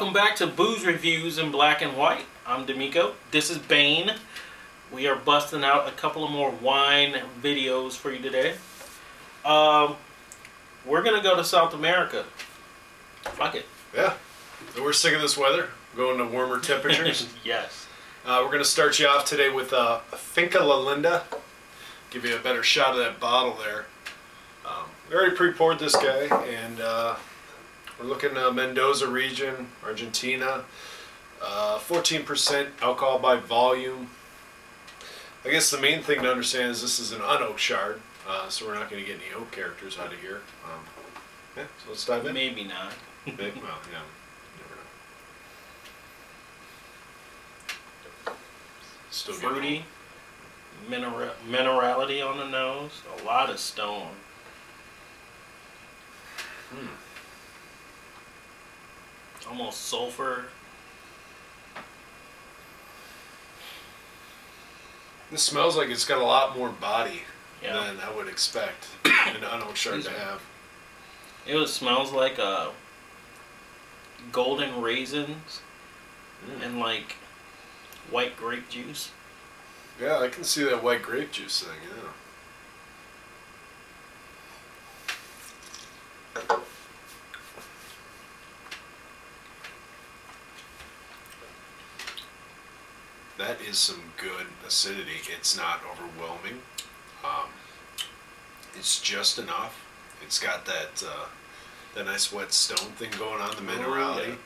welcome back to Booze Reviews in Black and White. I'm D'Amico. This is Bane. We are busting out a couple of more wine videos for you today. We're going to go to South America. Fuck it. Yeah. We're sick of this weather. Going to warmer temperatures. Yes. We're going to start you off today with a Finca La Linda. Give you a better shot of that bottle there. We already pre-poured this guy, and we're looking at Mendoza region, Argentina. 14% alcohol by volume. I guess the main thing to understand is this is an unoaked chard, so we're not going to get any oak characters out of here. Yeah, so let's dive in. Maybe not. Well, yeah, never know. Still Fruity, minerality on the nose, a lot of stone. Almost sulfur. This smells like it's got a lot more body Yeah. than I would expect an unoaked chard to have. It smells like golden raisins and like white grape juice. Yeah, I can see that white grape juice thing, yeah. That is some good acidity. It's not overwhelming. It's just enough. It's got that that nice wet stone thing going on, the minerality. Yeah.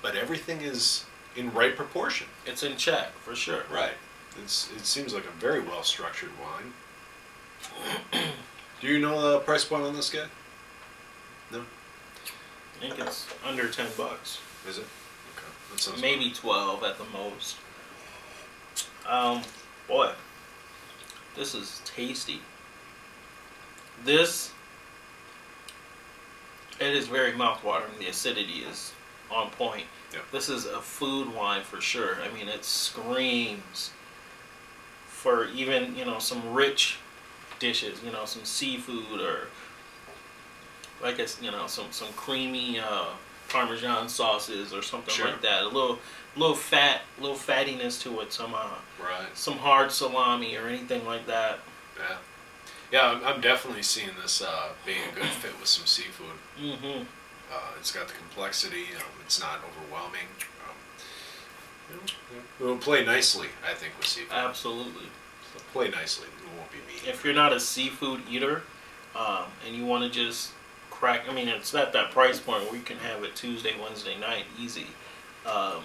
But everything is in right proportion. It's in check, for sure. Right. It seems like a very well structured wine. Do you know the price point on this guy? No? I think it's under $10. Is it? Okay. That sounds Maybe 12 at the most. Boy, this is tasty. It is very mouthwatering. The acidity is on point. Yep. This is a food wine for sure. I mean, it screams for even, some rich dishes, some seafood or like some creamy Parmesan sauces or something like that. A little fattiness to it. Some hard salami or anything like that. Yeah. Yeah, I'm definitely seeing this being a good fit with some seafood. Mm-hmm. It's got the complexity. It's not overwhelming. It will play nicely, I think, with seafood. Absolutely. It'll play nicely. It won't be mean. If you're not a seafood eater and you want to just crack, I mean, it's at that price point where you can have it Tuesday, Wednesday night, easy. I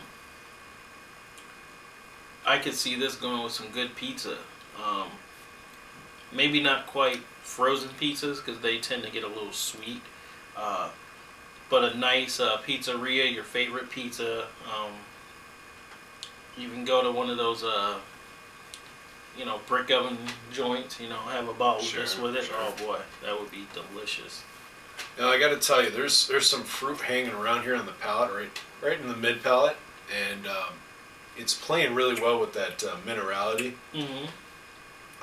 could see this going with some good pizza. Maybe not quite frozen pizzas because they tend to get a little sweet. But a nice pizzeria, your favorite pizza. You can go to one of those, brick oven joints. Have a bottle just with it. Sure. Oh boy, that would be delicious. Now I got to tell you, there's some fruit hanging around here on the palate, right in the mid palate, and it's playing really well with that minerality. Mm-hmm.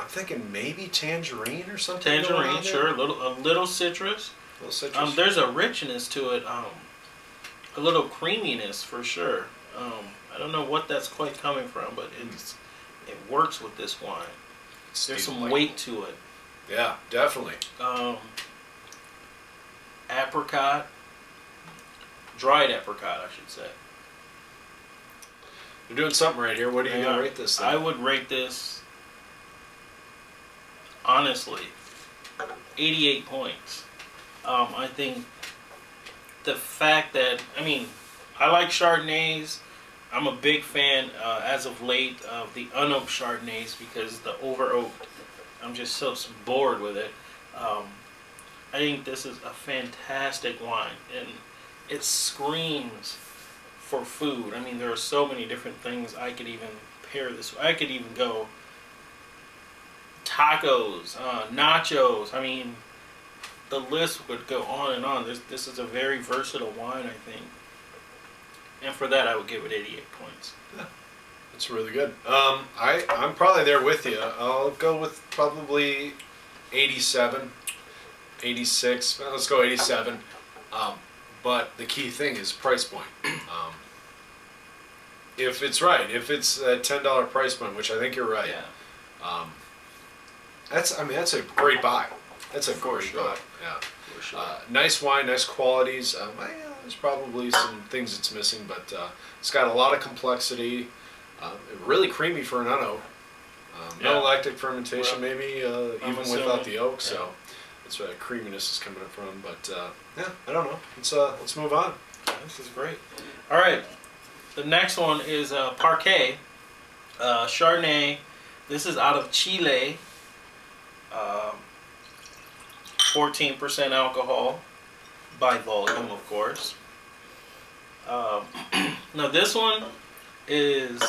I'm thinking maybe tangerine or something. Tangerine, sure. A little citrus. A little citrus. There's a richness to it. A little creaminess for sure. I don't know what that's quite coming from, but it works with this wine. There's some weight to it. Yeah, definitely. Apricot, dried apricot, I should say. You're doing something right here. What are you gonna rate this thing? I would rate this, honestly, 88 points. I think the fact that, I like Chardonnays. I'm a big fan, as of late, of the unoaked Chardonnays because the over-oaked, I'm just so bored with it. I think this is a fantastic wine, and it screams for food. There are so many different things I could even pair this with. I could even go tacos, nachos. The list would go on and on. This is a very versatile wine, I think. And for that, I would give it 88 points. Yeah, that's really good. I'm probably there with you. I'll go with probably 87, 86. Let's go 87. But the key thing is price point. If it's right, if it's a $10 price point, which I think you're right, Yeah. that's a great buy. That's a For great sure. buy. Yeah. For sure. Nice wine, nice qualities. There's probably some things it's missing, but it's got a lot of complexity. Really creamy for an unoak. Yeah. No lactic fermentation, Well, maybe even assuming, without the oak. yeah. So that's where the creaminess is coming from. But yeah, I don't know. Let's move on. This is great. All right. The next one is Parque Chardonnay. This is out of Chile. 14% alcohol by volume, of course. Now this one is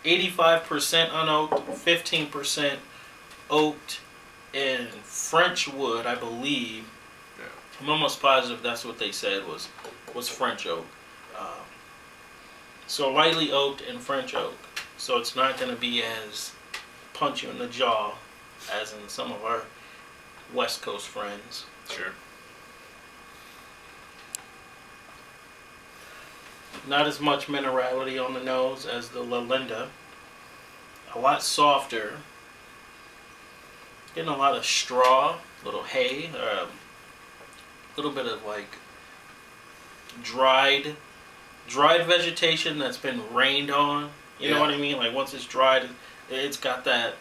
85% unoaked, 15% oaked in French wood, I believe. Yeah. I'm almost positive that's what they said was French oak. So lightly oaked and French oak. So it's not going to be as punch you in the jaw as in some of our West Coast friends. Sure. Not as much minerality on the nose as the La Linda. A lot softer. Getting a lot of straw, little hay, a little bit of like dried vegetation that's been rained on. You know what I mean? Like once it's dried, it's got that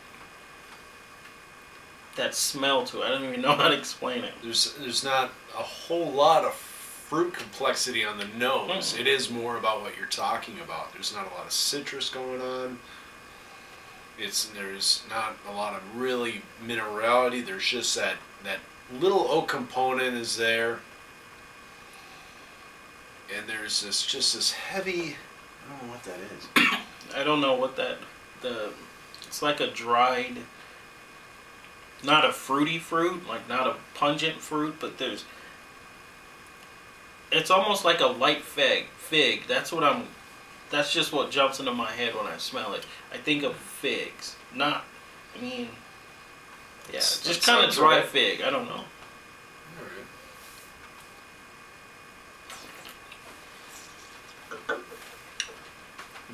smell to it. I don't even know how to explain it. There's not a whole lot of fruit complexity on the nose. It is more about what you're talking about. There's not a lot of citrus going on. There's not a lot of really minerality. There's just that little oak component is there. And there's this heavy, I don't know what that is. I don't know what it's like a dried, not a fruity fruit, like not a pungent fruit, but it's almost like a light fig. That's just what jumps into my head when I smell it. I think of figs, yeah, just kind of dry fig. I don't know.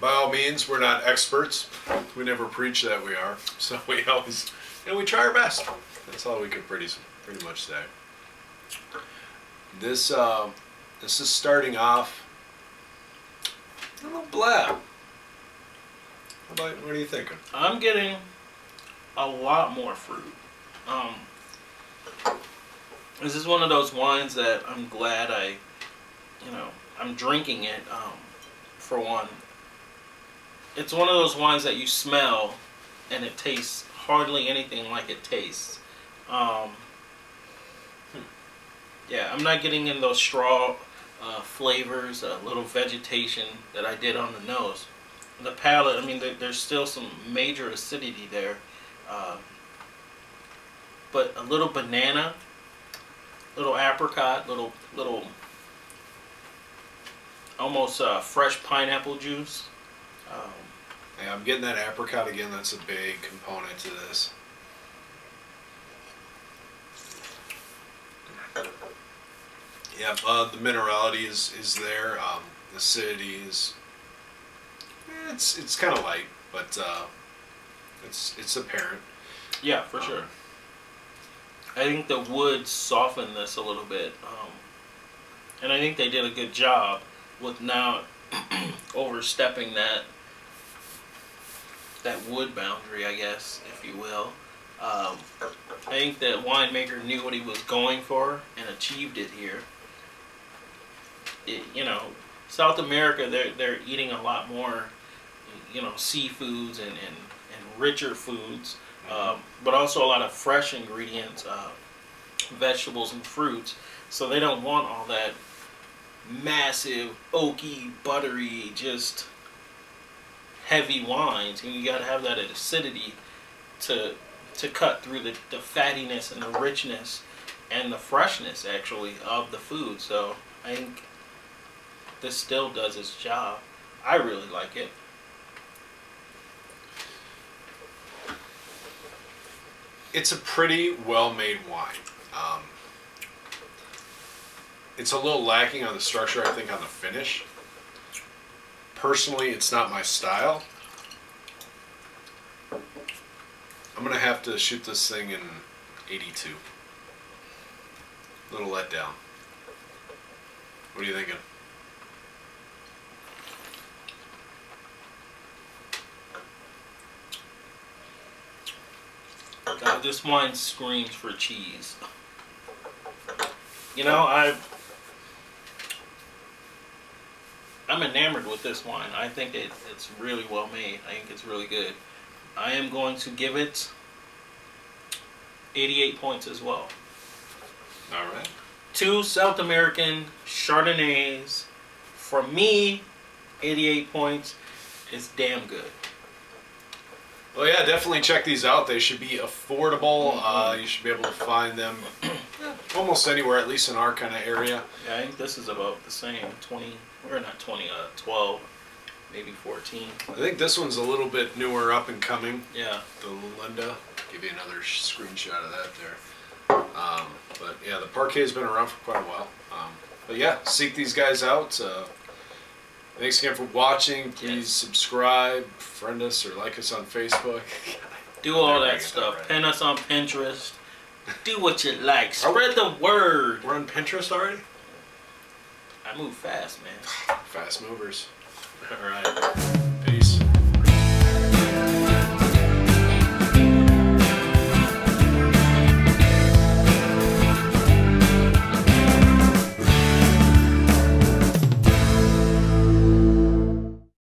By all means, we're not experts. We never preach that we are. So we always, we try our best. That's all we can pretty much say. This is starting off a little blab. What are you thinking? I'm getting a lot more fruit. This is one of those wines that I'm glad I'm drinking it. For one, it's one of those wines that you smell and it tastes hardly anything like it tastes. Yeah, I'm not getting in those straw flavors, little vegetation that I did on the nose. The palate, there's still some major acidity there, but a little banana, little apricot, little almost fresh pineapple juice. Yeah, I'm getting that apricot again. That's a big component to this. Yeah, the minerality is there. The acidity is it's kind of light, but it's apparent. Yeah, for sure. I think the wood softened this a little bit, and I think they did a good job with not overstepping that wood boundary, I guess, if you will. I think the winemaker knew what he was going for and achieved it here. South America, they're eating a lot more, seafoods and richer foods, but also a lot of fresh ingredients, vegetables and fruits. So they don't want all that massive, oaky, buttery, just heavy wines. You got to have that acidity to cut through the fattiness and the richness and the freshness, actually, of the food. So I think this still does its job. I really like it. It's a pretty well-made wine. it's a little lacking on the structure, I think, on the finish. Personally, it's not my style. I'm going to have to shoot this thing in 82. Little letdown. What are you thinking? God, this wine screams for cheese. You know, I'm enamored with this wine. I think it's really well made. I think it's really good. I am going to give it 88 points as well. All right. 2 South American Chardonnays. For me, 88 points is damn good. Well, yeah, definitely check these out. They should be affordable. You should be able to find them almost anywhere, at least in our kind of area. Yeah, I think this is about the same. 20, or not 20, 12, maybe 14. I think this one's a little bit newer, up and coming. Yeah. The Linda. Give you another screenshot of that there. But yeah, the Parque has been around for quite a while. But yeah, seek these guys out. Thanks again for watching. Please subscribe, friend us, or like us on Facebook. Do all that stuff. Right. Pin us on Pinterest. Do what you like. Spread the word. We're on Pinterest already? I move fast, man. Fast movers. All right.